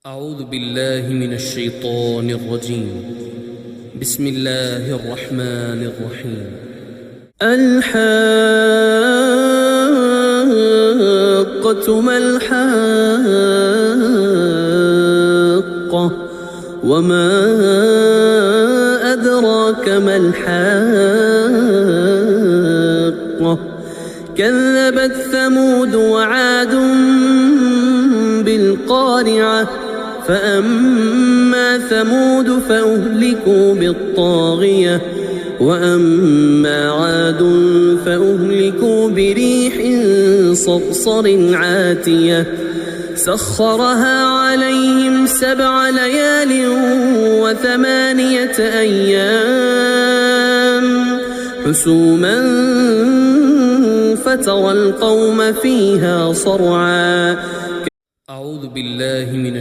أعوذ بالله من الشيطان الرجيم. بسم الله الرحمن الرحيم. الحاقة ما الحاقة وما أدراك ما الحاقة كذبت ثمود وعاد بالقارعة فأما ثمود فأهلكوا بالطاغية وأما عاد فأهلكوا بريح صرصر عاتية سخرها عليهم 7 ليال و8 أيام حسوما فترى القوم فيها صرعا. أعوذ بالله من